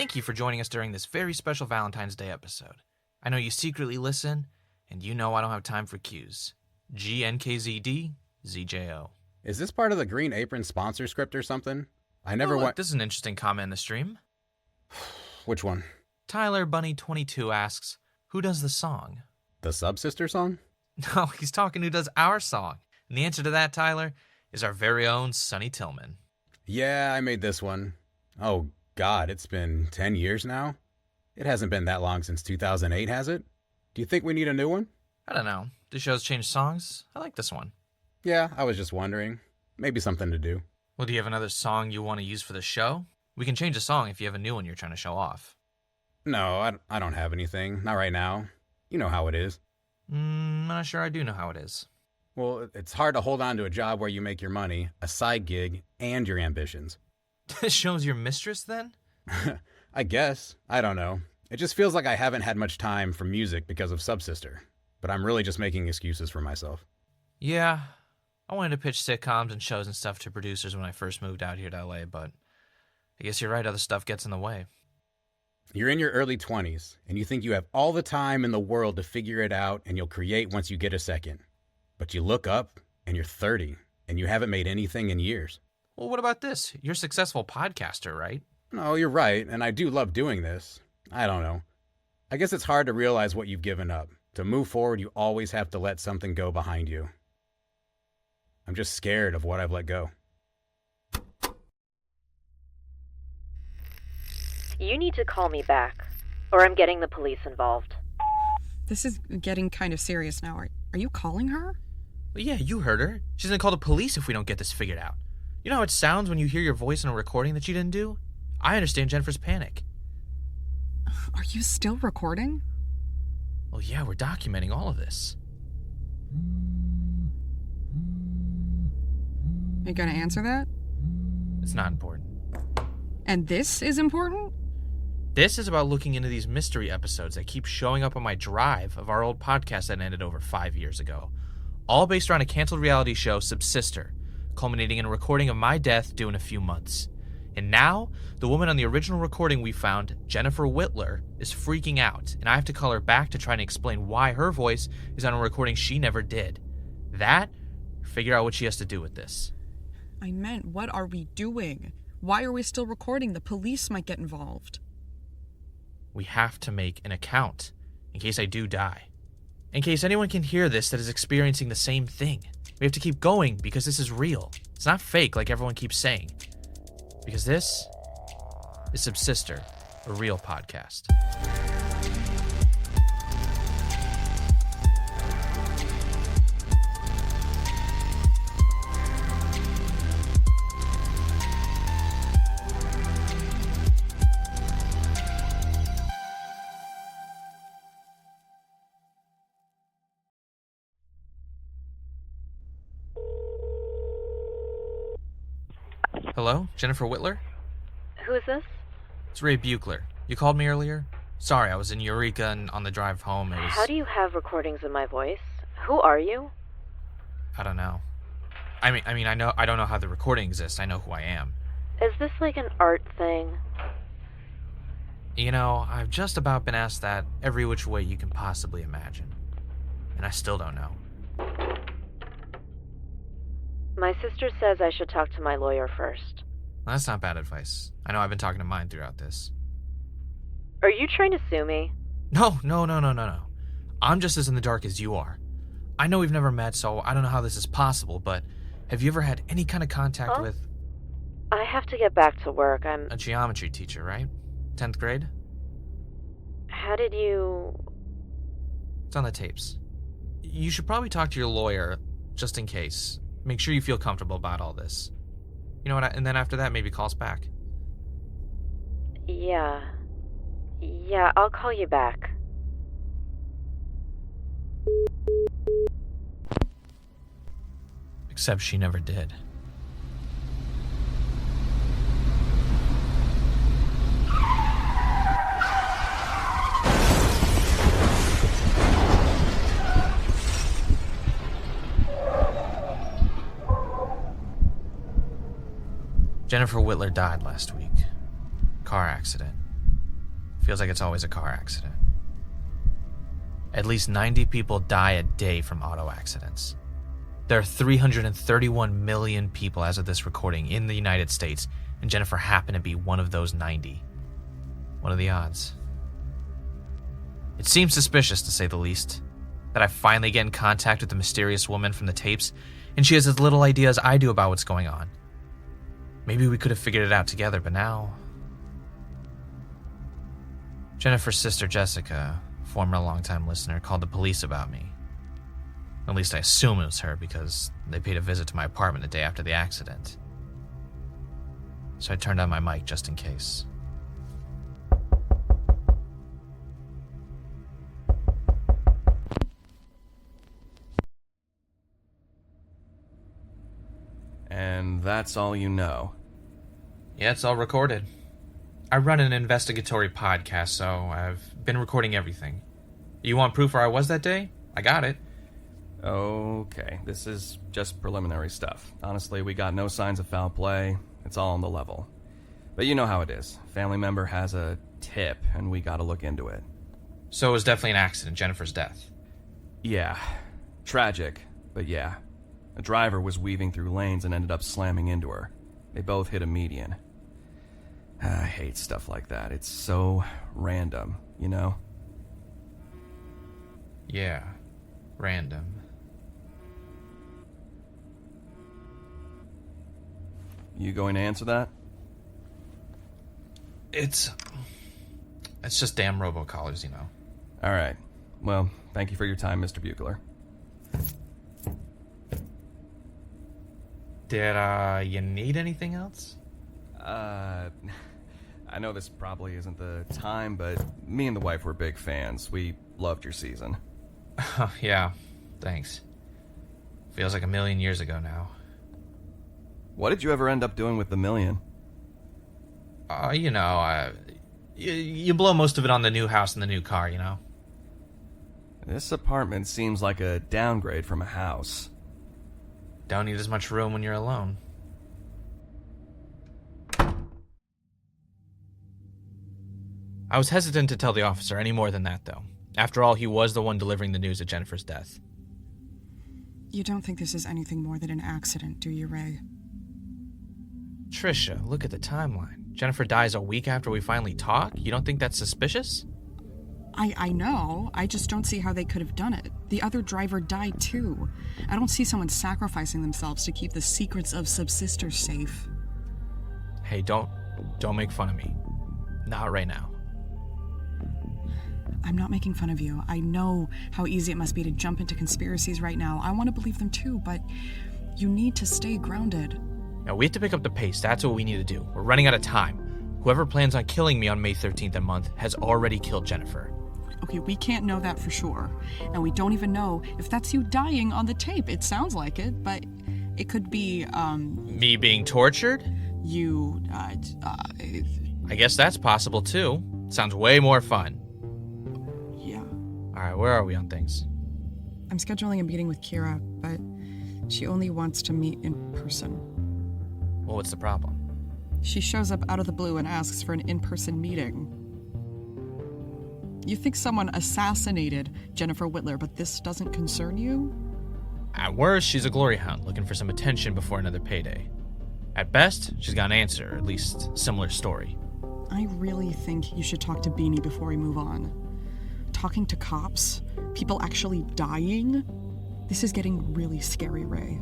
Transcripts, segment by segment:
Thank you for joining us during this very special Valentine's Day episode. I know you secretly listen, and you know I don't have time for cues. GNKZD, ZJO. Is this part of the Green Apron sponsor script or something? I never went. This is an interesting comment in the stream. Which one? Tyler Bunny 22 asks, who does the song? The Subsister song? No, he's talking who does our song. And the answer to that, Tyler, is our very own Sonny Tillman. Yeah, I made this one. Oh, God, it's been 10 years now? It hasn't been that long since 2008, has it? Do you think we need a new one? I don't know. Do shows change songs? I like this one. Yeah, I was just wondering. Maybe something to do. Well, do you have another song you want to use for the show? We can change a song if you have a new one you're trying to show off. No, I don't have anything. Not right now. You know how it is. I'm not sure I do know how it is. Well, it's hard to hold on to a job where you make your money, a side gig, and your ambitions. This show's your mistress, then? I guess. I don't know. It just feels like I haven't had much time for music because of Subsister. But I'm really just making excuses for myself. Yeah. I wanted to pitch sitcoms and shows and stuff to producers when I first moved out here to LA, but I guess you're right, other stuff gets in the way. You're in your early 20s, and you think you have all the time in the world to figure it out and you'll create once you get a second. But you look up, and you're 30, and you haven't made anything in years. Well, what about this? You're a successful podcaster, right? No, you're right, and I do love doing this. I don't know. I guess it's hard to realize what you've given up. To move forward, you always have to let something go behind you. I'm just scared of what I've let go. You need to call me back, or I'm getting the police involved. This is getting kind of serious now. Are you calling her? Well, yeah, you heard her. She's gonna call the police if we don't get this figured out. You know how it sounds when you hear your voice in a recording that you didn't do? I understand Jennifer's panic. Are you still recording? Well, yeah, we're documenting all of this. Are you gonna answer that? It's not important. And this is important? This is about looking into these mystery episodes that keep showing up on my drive of our old podcast that ended over 5 years ago. All based around a canceled reality show, Subsister, culminating in a recording of my death due in a few months. And now, the woman on the original recording we found, Jennifer Whitler, is freaking out, and I have to call her back to try and explain why her voice is on a recording she never did. That, or figure out what she has to do with this. I meant, what are we doing? Why are we still recording? The police might get involved. We have to make an account, in case I do die. In case anyone can hear this that is experiencing the same thing. We have to keep going because this is real. It's not fake like everyone keeps saying. Because this is Subsister, a real podcast. Hello, Jennifer Whitler? Who is this? It's Ray Buchler. You called me earlier? Sorry, I was in Eureka and on the drive home it was... How do you have recordings of my voice? Who are you? I don't know. I mean, I don't know how the recording exists. I know who I am. Is this like an art thing? You know, I've just about been asked that every which way you can possibly imagine. And I still don't know. My sister says I should talk to my lawyer first. Well, that's not bad advice. I know I've been talking to mine throughout this. Are you trying to sue me? No. I'm just as in the dark as you are. I know we've never met, so I don't know how this is possible, but have you ever had any kind of contact with... I have to get back to work. I'm... A geometry teacher, right? 10th grade? How did you... It's on the tapes. You should probably talk to your lawyer, just in case. Make sure you feel comfortable about all this. You know what? And then after that, maybe call us back. Yeah, I'll call you back. Except she never did. Jennifer Whitler died last week. Car accident. Feels like it's always a car accident. At least 90 people die a day from auto accidents. There are 331 million people as of this recording in the United States, and Jennifer happened to be one of those 90. What are the odds? It seems suspicious, to say the least, that I finally get in contact with the mysterious woman from the tapes, and she has as little idea as I do about what's going on. Maybe we could have figured it out together, but now... Jennifer's sister, Jessica, former longtime listener, called the police about me. At least I assume it was her because they paid a visit to my apartment the day after the accident. So I turned on my mic just in case. And that's all you know? Yeah, it's all recorded. I run an investigatory podcast, so I've been recording everything. You want proof where I was that day? I got it. Okay, this is just preliminary stuff. Honestly, we got no signs of foul play. It's all on the level. But you know how it is. Family member has a tip, and we gotta look into it. So it was definitely an accident, Jennifer's death. Yeah. Tragic, but yeah. A driver was weaving through lanes and ended up slamming into her. They both hit a median. I hate stuff like that. It's so random, you know? Yeah, random. You going to answer that? It's just damn robocallers, you know. Alright. Well, thank you for your time, Mr. Buechler. Did, you need anything else? I know this probably isn't the time, but me and the wife were big fans. We loved your season. Yeah, thanks. Feels like a million years ago now. What did you ever end up doing with the million? You blow most of it on the new house and the new car, you know? This apartment seems like a downgrade from a house. Don't need as much room when you're alone. I was hesitant to tell the officer any more than that, though. After all, he was the one delivering the news of Jennifer's death. You don't think this is anything more than an accident, do you, Ray? Trisha, look at the timeline. Jennifer dies a week after we finally talk? You don't think that's suspicious? I know. I just don't see how they could have done it. The other driver died too. I don't see someone sacrificing themselves to keep the secrets of Subsister safe. Hey, don't make fun of me. Not right now. I'm not making fun of you. I know how easy it must be to jump into conspiracies right now. I want to believe them too, but you need to stay grounded. Now, we have to pick up the pace. That's what we need to do. We're running out of time. Whoever plans on killing me on May 13th and month has already killed Jennifer. Okay, we can't know that for sure. And we don't even know if that's you dying on the tape. It sounds like it, but it could be, Me being tortured? You, I guess that's possible, too. Sounds way more fun. Yeah. Alright, where are we on things? I'm scheduling a meeting with Kira, but she only wants to meet in person. Well, what's the problem? She shows up out of the blue and asks for an in-person meeting. You think someone assassinated Jennifer Whitler, but this doesn't concern you? At worst, she's a glory hound looking for some attention before another payday. At best, she's got an answer, or at least similar story. I really think you should talk to Beanie before we move on. Talking to cops? People actually dying? This is getting really scary, Ray.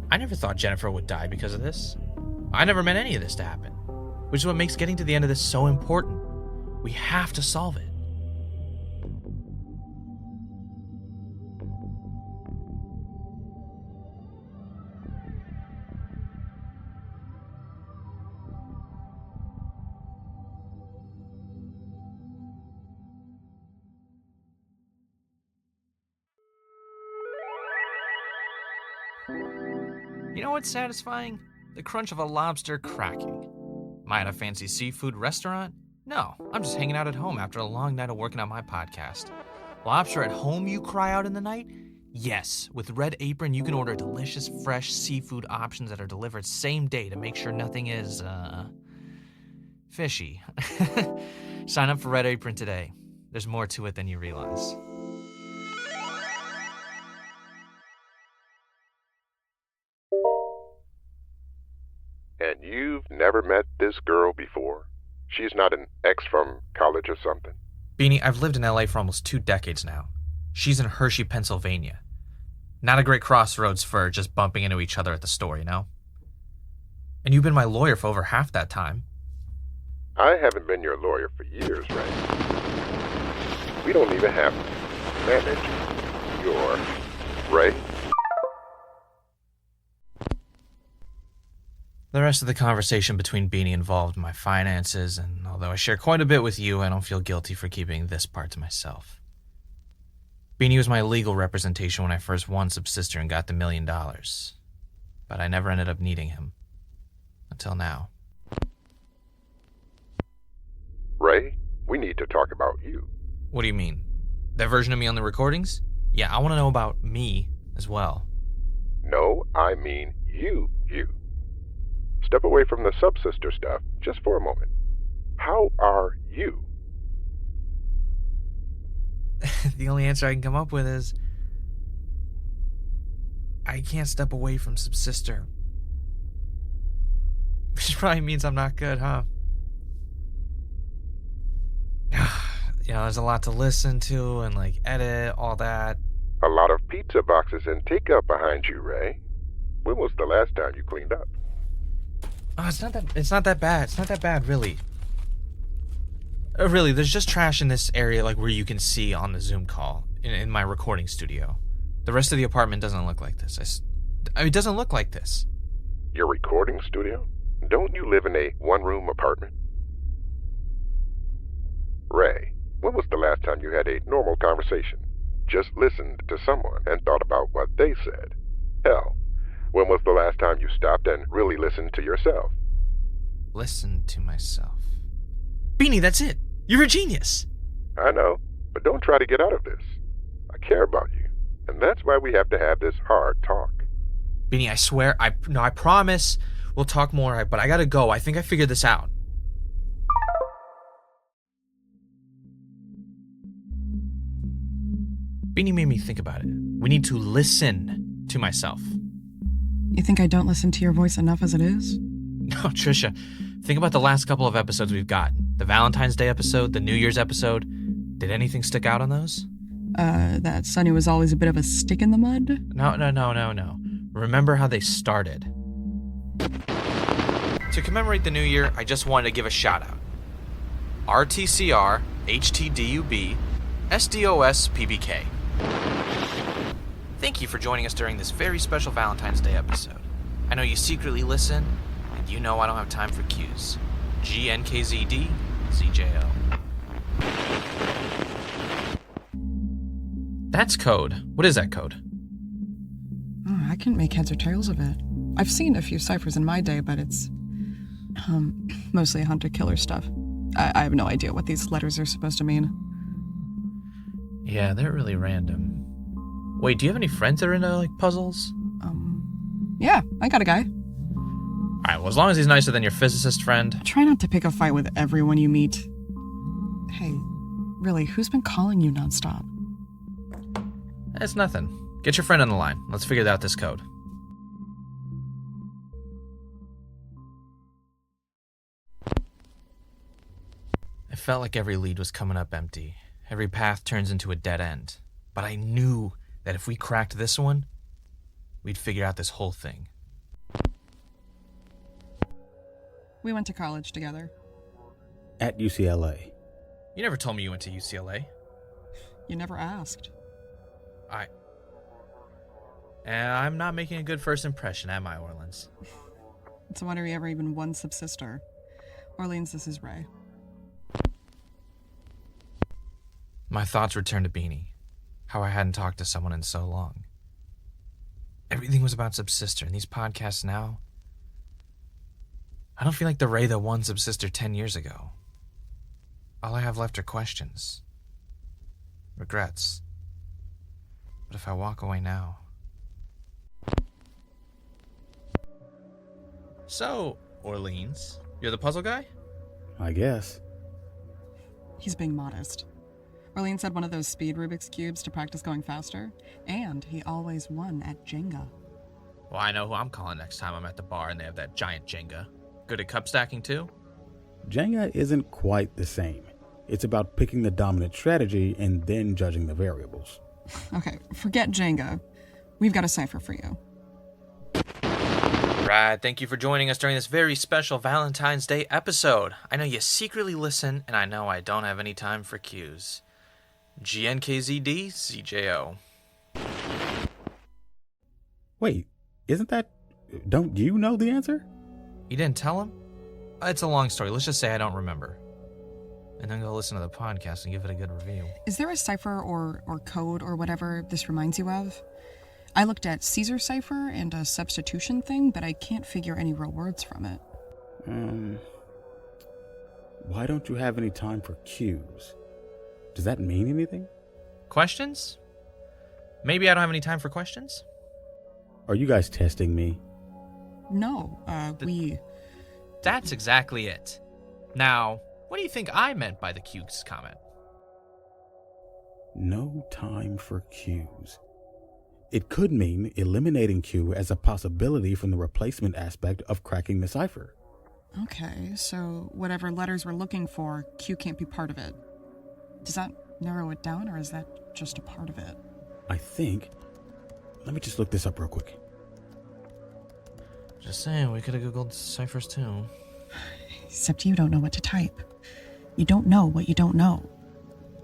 I never thought Jennifer would die because of this. I never meant any of this to happen. Which is what makes getting to the end of this so important. We have to solve it. You know what's satisfying? The crunch of a lobster cracking. Am I at a fancy seafood restaurant? No, I'm just hanging out at home after a long night of working on my podcast. Lobster at home, you cry out in the night? Yes, with Red Apron, you can order delicious, fresh seafood options that are delivered same day to make sure nothing is, Fishy. Sign up for Red Apron today. There's more to it than you realize. And you've never met this girl before? She's not an ex from college or something? Beanie, I've lived in LA for almost 2 decades now. She's in Hershey, Pennsylvania. Not a great crossroads for just bumping into each other at the store, you know? And you've been my lawyer for over half that time. I haven't been your lawyer for years, Ray. We don't even have to manage your Ray. The rest of the conversation between Beanie involved my finances, and although I share quite a bit with you, I don't feel guilty for keeping this part to myself. Beanie was my legal representation when I first won Subsister and got the $1 million. But I never ended up needing him. Until now. Ray, we need to talk about you. What do you mean? That version of me on the recordings? Yeah, I want to know about me as well. No, I mean you. Step away from the Subsister stuff just for a moment. How are you? The only answer I can come up with is... I can't step away from Subsister. Which probably means I'm not good, huh? You know, there's a lot to listen to and, edit, all that. A lot of pizza boxes and take-up behind you, Ray. When was the last time you cleaned up? Oh, it's not that bad. It's not that bad, really. Really, there's just trash in this area, where you can see on the Zoom call in my recording studio. The rest of the apartment doesn't look like this. It doesn't look like this. Your recording studio? Don't you live in a one-room apartment? Ray, when was the last time you had a normal conversation? Just listened to someone and thought about what they said. Hell, when was the last time you stopped and really listened to yourself? Listen to myself. Beanie, that's it. You're a genius. I know, but don't try to get out of this. I care about you, and that's why we have to have this hard talk. Beanie, I swear, I promise we'll talk more, but I gotta go. I think I figured this out. Beanie made me think about it. We need to listen to myself. You think I don't listen to your voice enough as it is? No, Trisha, think about the last couple of episodes we've gotten. The Valentine's Day episode, the New Year's episode. Did anything stick out on those? That Sonny was always a bit of a stick in the mud? No. Remember how they started. To commemorate the new year, I just wanted to give a shout out. RTCR, HTDUB, SDOS, PBK. Thank you for joining us during this very special Valentine's Day episode. I know you secretly listen, and you know I don't have time for cues. GNKZD, ZJO. That's code. What is that code? Oh, I can't make heads or tails of it. I've seen a few ciphers in my day, but it's mostly hunter-killer stuff. I have no idea what these letters are supposed to mean. Yeah, they're really random. Wait, do you have any friends that are into, puzzles? Yeah, I got a guy. Alright, well, as long as he's nicer than your physicist friend. Try not to pick a fight with everyone you meet. Hey, really, who's been calling you nonstop? It's nothing. Get your friend on the line. Let's figure out this code. It felt like every lead was coming up empty. Every path turns into a dead end. But I knew that if we cracked this one, we'd figure out this whole thing. We went to college together. At UCLA. You never told me you went to UCLA. You never asked. I'm not making a good first impression, am I, Orleans? It's a wonder you ever even won Subsister. Orleans, this is Ray. My thoughts returned to Beanie. How I hadn't talked to someone in so long. Everything was about Subsister, and these podcasts now... I don't feel like the Ray that won Subsister 10 years ago. All I have left are questions. Regrets. But if I walk away now... So, Orleans, you're the puzzle guy? I guess. He's being modest. Orlean said one of those speed Rubik's Cubes to practice going faster, and he always won at Jenga. Well, I know who I'm calling next time I'm at the bar and they have that giant Jenga. Good at cup stacking too? Jenga isn't quite the same. It's about picking the dominant strategy and then judging the variables. Okay, forget Jenga. We've got a cipher for you. Brad, thank you for joining us during this very special Valentine's Day episode. I know you secretly listen, and I know I don't have any time for cues. GNKZD, CJO. Wait, isn't that... Don't you know the answer? You didn't tell him? It's a long story. Let's just say I don't remember. And then go listen to the podcast and give it a good review. Is there a cipher or code or whatever this reminds you of? I looked at Caesar cipher and a substitution thing, but I can't figure any real words from it. Why don't you have any time for cues? Does that mean anything? Questions? Maybe I don't have any time for questions? Are you guys testing me? No, we... That's exactly it. Now, what do you think I meant by the cues comment? No time for cues. It could mean eliminating Q as a possibility from the replacement aspect of cracking the cipher. Okay, so whatever letters we're looking for, Q can't be part of it. Does that narrow it down, or is that just a part of it? I think... Let me just look this up real quick. Just saying, we could have Googled ciphers too. Except you don't know what to type. You don't know what you don't know.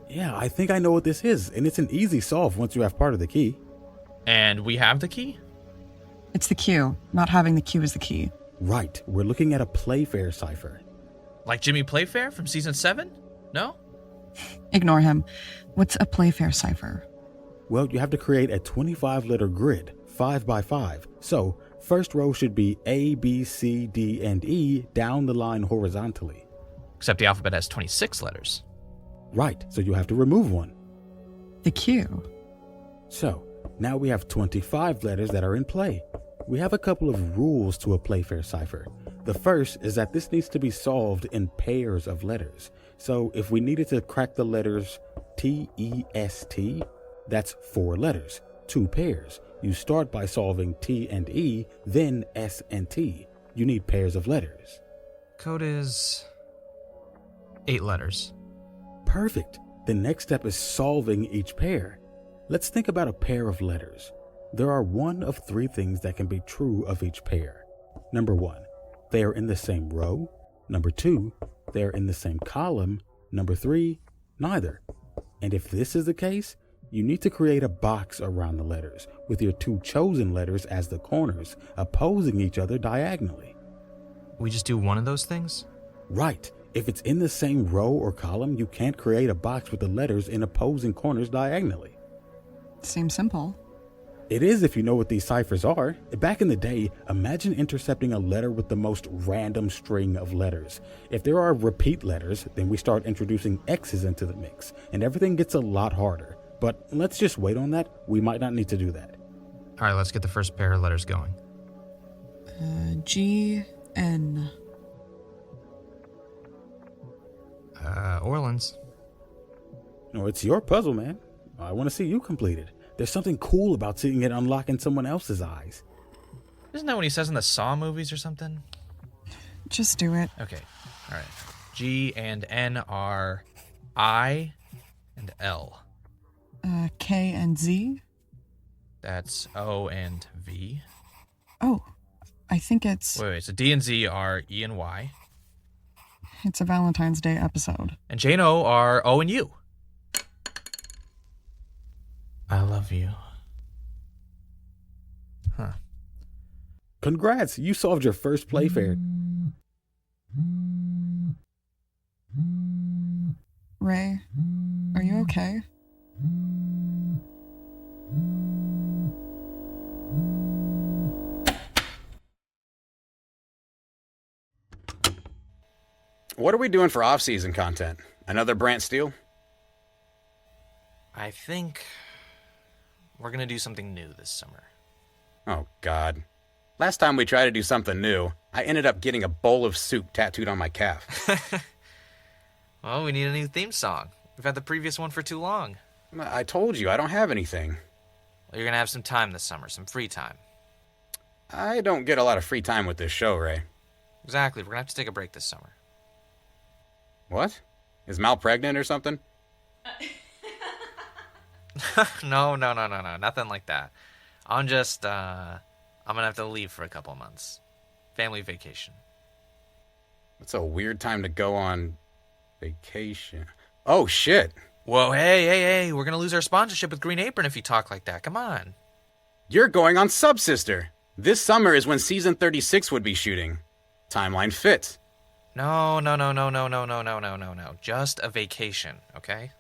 Yeah, I think I know what this is, and it's an easy solve once you have part of the key. And we have the key? It's the Q. Not having the Q is the key. Right, we're looking at a Playfair cipher. Like Jimmy Playfair from season 7? No? Ignore him. What's a Playfair cipher? Well, you have to create a 25-letter grid, 5 by 5. So, first row should be A, B, C, D, and E down the line horizontally. Except the alphabet has 26 letters. Right, so you have to remove one. The Q. So, now we have 25 letters that are in play. We have a couple of rules to a Playfair cipher. The first is that this needs to be solved in pairs of letters. So if we needed to crack the letters T, E, S, T, that's 4 letters, 2 pairs. You start by solving T and E, then S and T. You need pairs of letters. Code is 8 letters. Perfect. The next step is solving each pair. Let's think about a pair of letters. There are one of 3 things that can be true of each pair. Number 1, they are in the same row. Number 2, they are in the same column. Number 3, neither. And if this is the case, you need to create a box around the letters, with your 2 chosen letters as the corners, opposing each other diagonally. We just do one of those things? Right. If it's in the same row or column, you can't create a box with the letters in opposing corners diagonally. Seems simple. It is if you know what these ciphers are. Back in the day, imagine intercepting a letter with the most random string of letters. If there are repeat letters, then we start introducing X's into the mix, and everything gets a lot harder. But let's just wait on that. We might not need to do that. All right, let's get the first pair of letters going. G, N. Orleans. No, it's your puzzle, man. I want to see you complete it. There's something cool about seeing it unlock in someone else's eyes. Isn't that what he says in the Saw movies or something? Just do it. Okay, all right. G and N are I and L. K and Z? That's O and V. Oh, I think it's... Wait, so D and Z are E and Y. It's a Valentine's Day episode. And J and O are O and U. I love you. Huh. Congrats, you solved your first Playfair. Ray, are you okay? What are we doing for off-season content? Another Brant Steele? I think we're going to do something new this summer. Oh, God. Last time we tried to do something new, I ended up getting a bowl of soup tattooed on my calf. Well, we need a new theme song. We've had the previous one for too long. I told you, I don't have anything. Well, you're gonna have some time this summer, some free time. I don't get a lot of free time with this show, Ray. Exactly, we're gonna have to take a break this summer. What? Is Mal pregnant or something? No, nothing like that. I'm gonna have to leave for a couple of months. Family vacation. It's a weird time to go on vacation. Oh, shit. Whoa, hey, we're gonna lose our sponsorship with Green Apron if you talk like that. Come on. You're going on Subsister. This summer is when season 36 would be shooting. Timeline fits. No. Just a vacation, okay?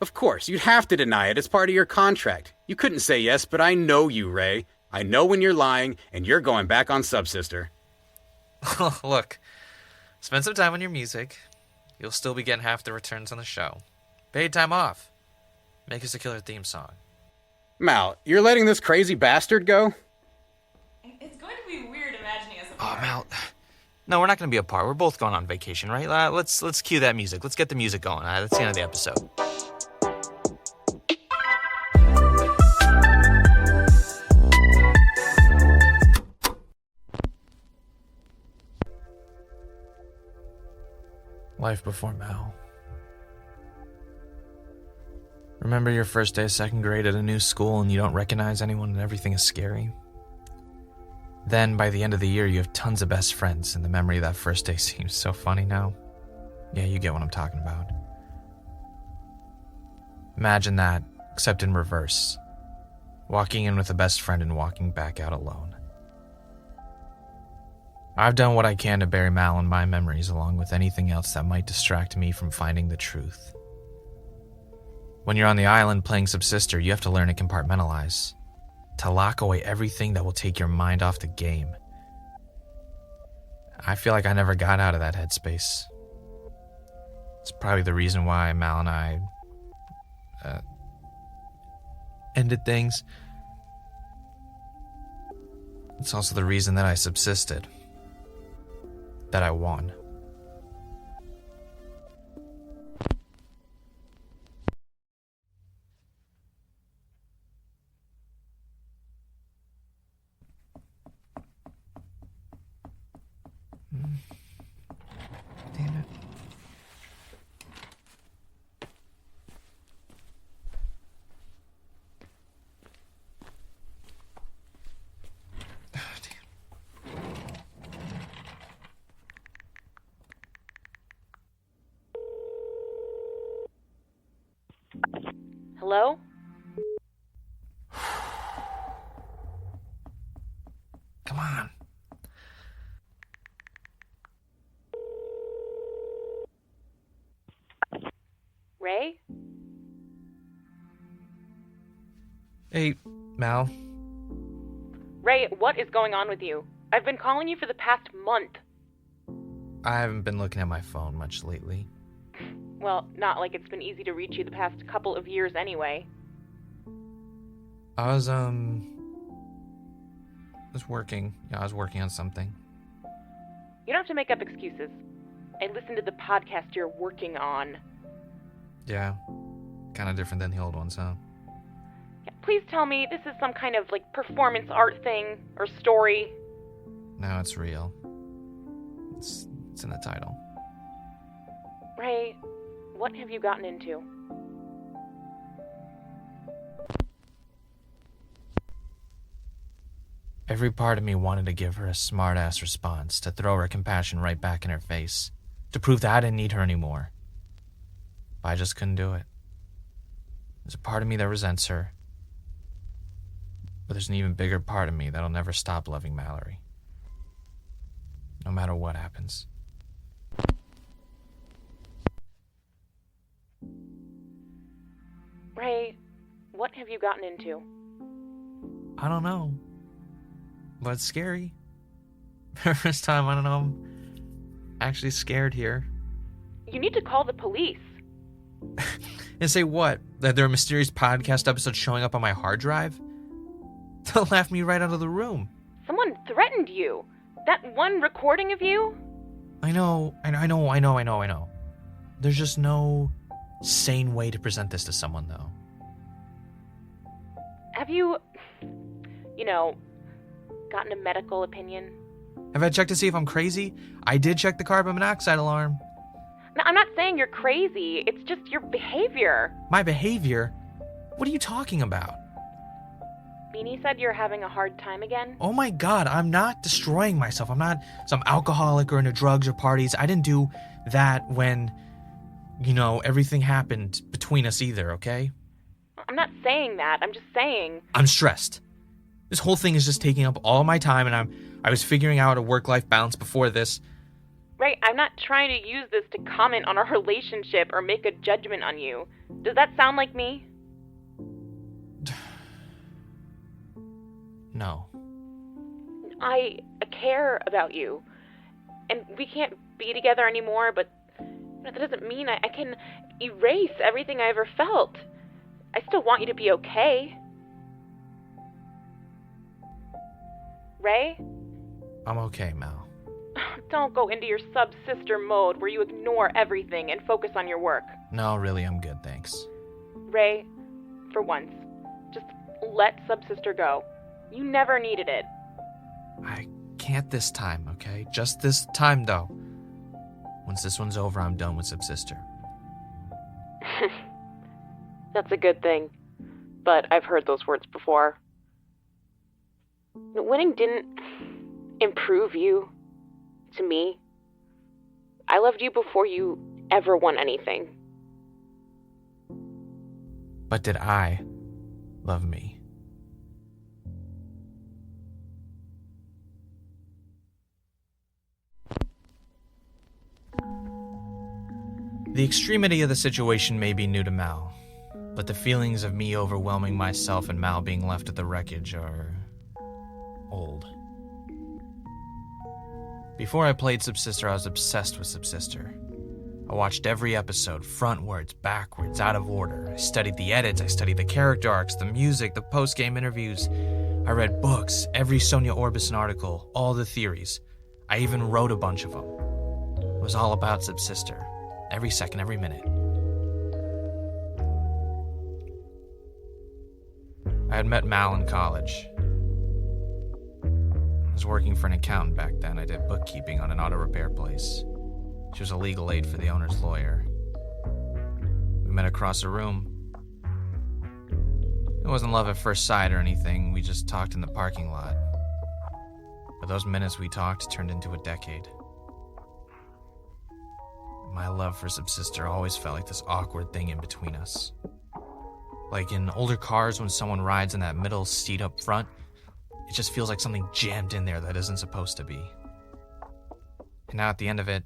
Of course, you'd have to deny it. It's part of your contract. You couldn't say yes, but I know you, Ray. I know when you're lying, and you're going back on Subsister. Look, spend some time on your music. You'll still be getting half the returns on the show. Paid time off. Make us a killer theme song. Mal, you're letting this crazy bastard go? It's going to be weird imagining us Oh, apart. Mal. No, we're not going to be apart. We're both going on vacation, right? Let's cue that music. Let's get the music going. That's the end of the episode. Life before Mal. Remember your first day of second grade at a new school and you don't recognize anyone and everything is scary? Then, by the end of the year, you have tons of best friends, and the memory of that first day seems so funny now. Yeah, you get what I'm talking about. Imagine that, except in reverse. Walking in with a best friend and walking back out alone. I've done what I can to bury Mal in my memories along with anything else that might distract me from finding the truth. When you're on the island playing Subsister, you have to learn to compartmentalize. To lock away everything that will take your mind off the game. I feel like I never got out of that headspace. It's probably the reason why Mal and I ended things. It's also the reason that I subsisted. That I won. Damn it. Hello? Come on. Ray? Hey, Mal. Ray, what is going on with you? I've been calling you for the past month. I haven't been looking at my phone much lately. Well, not like it's been easy to reach you the past couple of years anyway. I was working. Yeah, I was working on something. You don't have to make up excuses. I listened to the podcast you're working on. Yeah. Kind of different than the old ones, huh? Yeah, please tell me this is some kind of, performance art thing or story. No, it's real. It's in the title. Ray, what have you gotten into? Every part of me wanted to give her a smart-ass response, to throw her compassion right back in her face, to prove that I didn't need her anymore. But I just couldn't do it. There's a part of me that resents her, but there's an even bigger part of me that'll never stop loving Mallory. No matter what happens. Ray, what have you gotten into? I don't know. But it's scary. First time, I don't know, I'm actually scared here. You need to call the police. And say what? That there are mysterious podcast episodes showing up on my hard drive? They'll laugh me right out of the room. Someone threatened you. That one recording of you? I know. There's just no sane way to present this to someone, though. Have you, gotten a medical opinion? Have I checked to see if I'm crazy? I did check the carbon monoxide alarm. No, I'm not saying you're crazy. It's just your behavior. My behavior? What are you talking about? Beanie said you're having a hard time again. Oh my god, I'm not destroying myself. I'm not some alcoholic or into drugs or parties. I didn't do that when, everything happened between us either, okay? I'm not saying that. I'm just saying... I'm stressed. This whole thing is just taking up all my time, and I was figuring out a work-life balance before this. Right, I'm not trying to use this to comment on our relationship or make a judgment on you. Does that sound like me? No. I care about you. And we can't be together anymore, but that doesn't mean I can erase everything I ever felt. I still want you to be okay. Ray? I'm okay, Mal. Don't go into your Subsister mode where you ignore everything and focus on your work. No, really, I'm good, thanks. Ray, for once, just let Subsister go. You never needed it. I can't this time, okay? Just this time, though. Once this one's over, I'm done with Subsister. That's a good thing, but I've heard those words before. Winning didn't improve you to me. I loved you before you ever won anything. But did I love me? The extremity of the situation may be new to Mal, but the feelings of me overwhelming myself and Mal being left at the wreckage are old. Before I played Subsister, I was obsessed with Subsister. I watched every episode, frontwards, backwards, out of order. I studied the edits, I studied the character arcs, the music, the post-game interviews. I read books, every Sonia Orbison article, all the theories. I even wrote a bunch of them. It was all about Subsister. Every second, every minute. I had met Mal in college. I was working for an accountant back then. I did bookkeeping on an auto repair place. She was a legal aid for the owner's lawyer. We met across a room. It wasn't love at first sight or anything. We just talked in the parking lot. But those minutes we talked turned into a decade. My love for Subsister always felt like this awkward thing in between us. Like in older cars when someone rides in that middle seat up front, it just feels like something jammed in there that isn't supposed to be. And now at the end of it,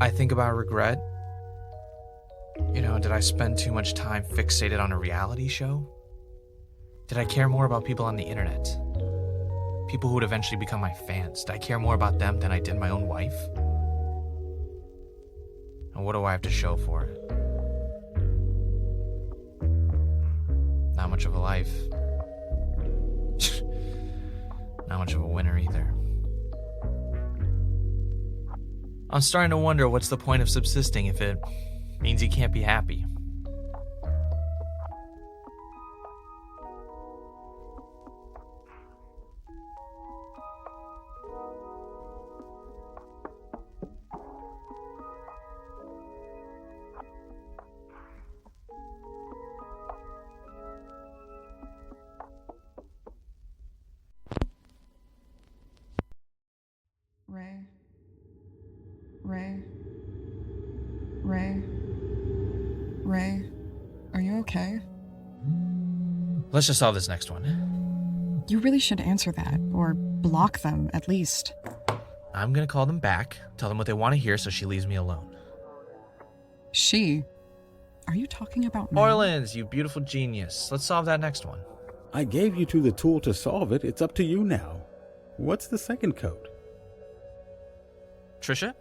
I think about regret. Did I spend too much time fixated on a reality show? Did I care more about people on the internet? People who would eventually become my fans. Did I care more about them than I did my own wife? And what do I have to show for it? Not much of a life. Not much of a winner either. I'm starting to wonder what's the point of subsisting if it means you can't be happy. Ray, are you okay? Let's just solve this next one. You really should answer that, or block them, at least. I'm gonna call them back, tell them what they want to hear so she leaves me alone. She? Are you talking about me? Orleans, you beautiful genius. Let's solve that next one. I gave you the tool to solve it. It's up to you now. What's the second code? Trisha?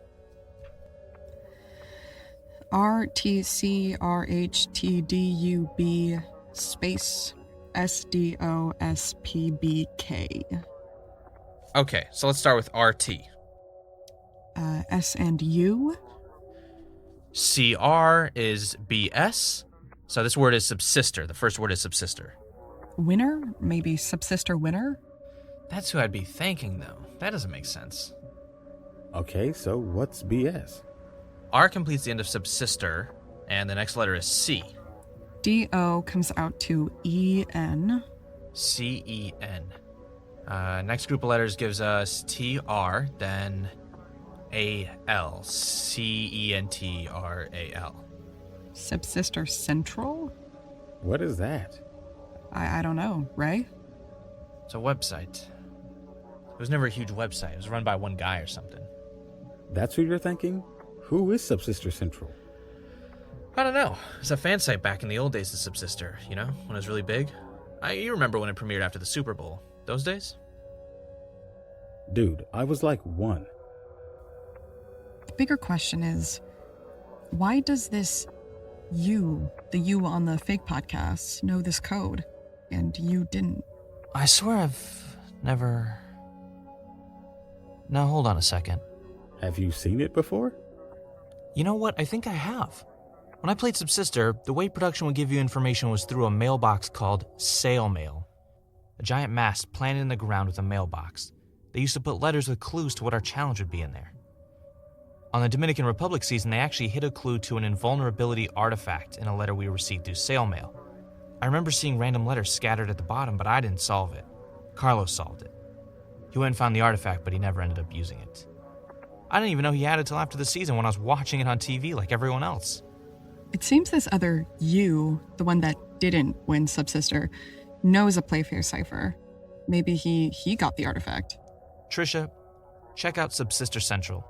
RTCRHTDUB space SDOSPBK. Okay, so let's start with RT. S and U? CR is BS. So this word is subsister. The first word is subsister. Winner? Maybe Subsister Winner? That's who I'd be thanking, though. That doesn't make sense. Okay, so what's BS? R completes the end of subsister, and the next letter is C. DO comes out to EN. CEN. Next group of letters gives us TR, then AL. CENTRAL. Subsister Central? What is that? I don't know, Ray? It's a website. It was never a huge website. It was run by one guy or something. That's who you're thinking? Who is Subsister Central? I don't know. It was a fan site back in the old days of Subsister, you know, when it was really big. You remember when it premiered after the Super Bowl. Those days? Dude, I was like 1. The bigger question is, why does this you, the you on the fake podcast, know this code, and you didn't? I swear I've never... No, hold on a second. Have you seen it before? You know what? I think I have. When I played Subsister, the way production would give you information was through a mailbox called Sail Mail. A giant mast planted in the ground with a mailbox. They used to put letters with clues to what our challenge would be in there. On the Dominican Republic season, they actually hid a clue to an invulnerability artifact in a letter we received through Sail Mail. I remember seeing random letters scattered at the bottom, but I didn't solve it. Carlos solved it. He went and found the artifact, but he never ended up using it. I didn't even know he had it till after the season when I was watching it on TV like everyone else. It seems this other you, the one that didn't win Subsister, knows a Playfair cipher. Maybe he got the artifact. Trisha, check out Subsister Central.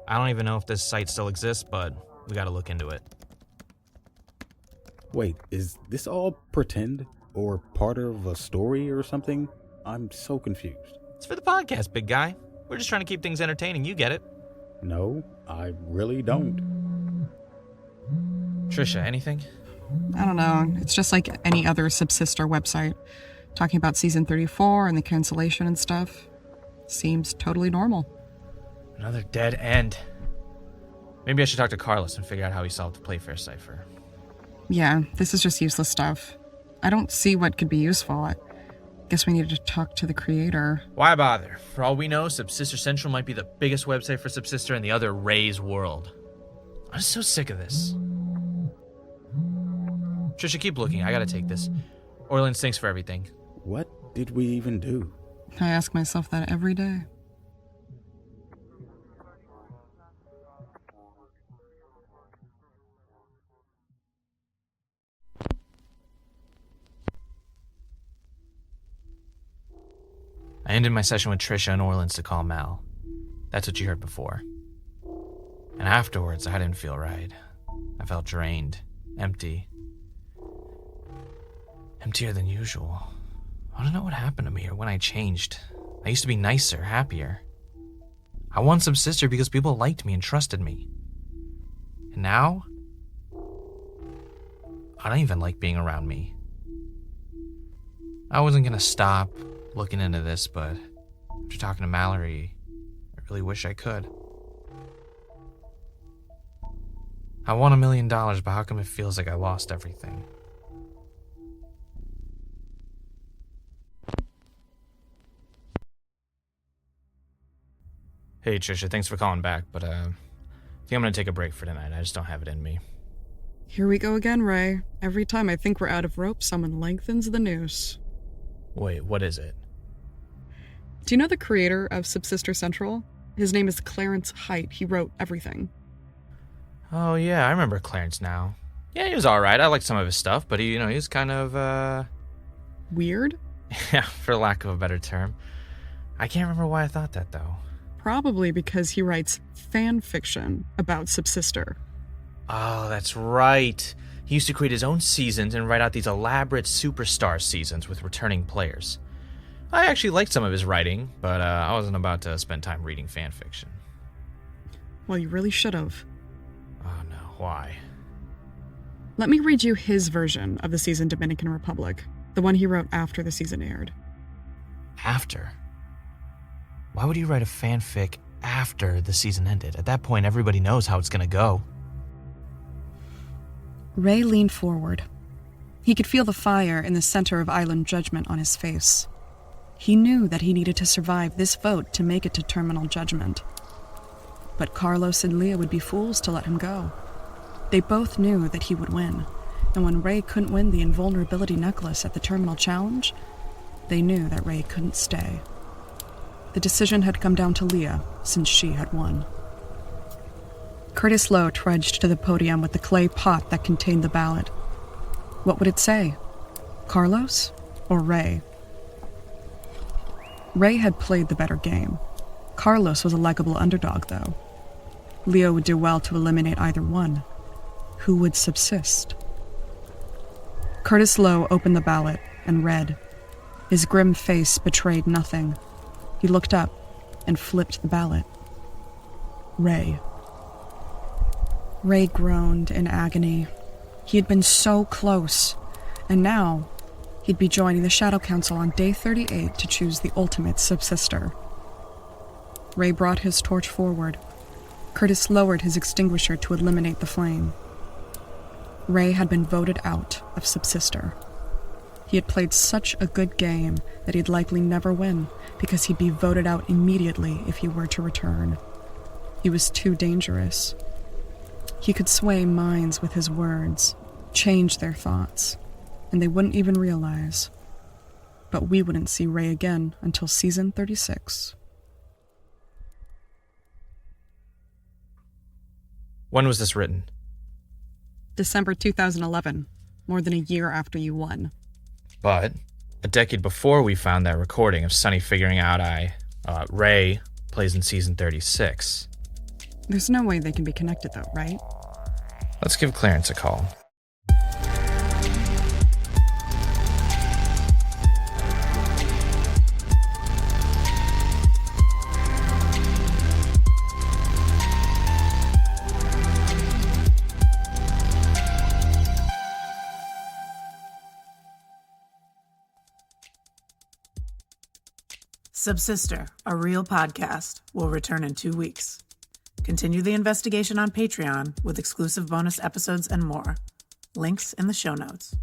I don't even know if this site still exists, but we gotta look into it. Wait, is this all pretend? Or part of a story or something? I'm so confused. It's for the podcast, big guy. We're just trying to keep things entertaining, you get it. No, I really don't. Trisha, anything? I don't know. It's just like any other Subsister website. Talking about season 34 and the cancellation and stuff. Seems totally normal. Another dead end. Maybe I should talk to Carlos and figure out how he solved the Playfair cipher. Yeah, this is just useless stuff. I don't see what could be useful. I guess we need to talk to the creator. Why bother? For all we know, Subsister Central might be the biggest website for Subsister in the other Ray's world. I'm so sick of this. Trisha, keep looking. I gotta take this. Orleans, thanks for everything. What did we even do? I ask myself that every day. I ended my session with Trisha and Orleans to call Mal. That's what you heard before. And afterwards, I didn't feel right. I felt drained, empty. Emptier than usual. I don't know what happened to me or when I changed. I used to be nicer, happier. I won Subsister because people liked me and trusted me. And now, I don't even like being around me. I wasn't gonna stop looking into this, but after talking to Mallory, I really wish I could. I won $1 million, but how come it feels like I lost everything? Hey, Trisha, thanks for calling back, but I think I'm gonna take a break for tonight. I just don't have it in me. Here we go again, Ray. Every time I think we're out of rope, someone lengthens the noose. Wait, what is it? Do you know the creator of Subsister Central? His name is Clarence Height. He wrote everything. Oh, yeah, I remember Clarence now. Yeah, he was alright. I liked some of his stuff, but he was kind of, Weird? yeah, for lack of a better term. I can't remember why I thought that, though. Probably because he writes fan fiction about Subsister. Oh, that's right. He used to create his own seasons and write out these elaborate superstar seasons with returning players. I actually liked some of his writing, but I wasn't about to spend time reading fan fiction. Well, you really should have. Oh no, why? Let me read you his version of the season Dominican Republic, the one he wrote after the season aired. After? Why would he write a fanfic after the season ended. At that point, everybody knows how it's going to go. Ray leaned forward. He could feel the fire in the center of Island Judgment on his face. He knew that he needed to survive this vote to make it to Terminal Judgment. But Carlos and Leah would be fools to let him go. They both knew that he would win, and when Ray couldn't win the Invulnerability Necklace at the Terminal Challenge, they knew that Ray couldn't stay. The decision had come down to Leah, since she had won. Curtis Lowe trudged to the podium with the clay pot that contained the ballot. What would it say? Carlos or Ray? Ray had played the better game. Carlos was a likable underdog, though. Leo would do well to eliminate either one. Who would subsist? Curtis Lowe opened the ballot and read. His grim face betrayed nothing. He looked up and flipped the ballot. Ray. Ray groaned in agony. He had been so close, and now he'd be joining the Shadow Council on day 38 to choose the ultimate Subsister. Ray brought his torch forward. Curtis lowered his extinguisher to eliminate the flame. Ray had been voted out of Subsister. He had played such a good game that he'd likely never win, because he'd be voted out immediately if he were to return. He was too dangerous. He could sway minds with his words, change their thoughts, and they wouldn't even realize. But we wouldn't see Ray again until season 36. When was this written? December 2011, more than a year after you won. But a decade before we found that recording of Sonny figuring out Ray plays in season 36. There's no way they can be connected though, right? Let's give Clarence a call. Subsister, a real podcast, will return in 2 weeks. Continue the investigation on Patreon with exclusive bonus episodes and more. Links in the show notes.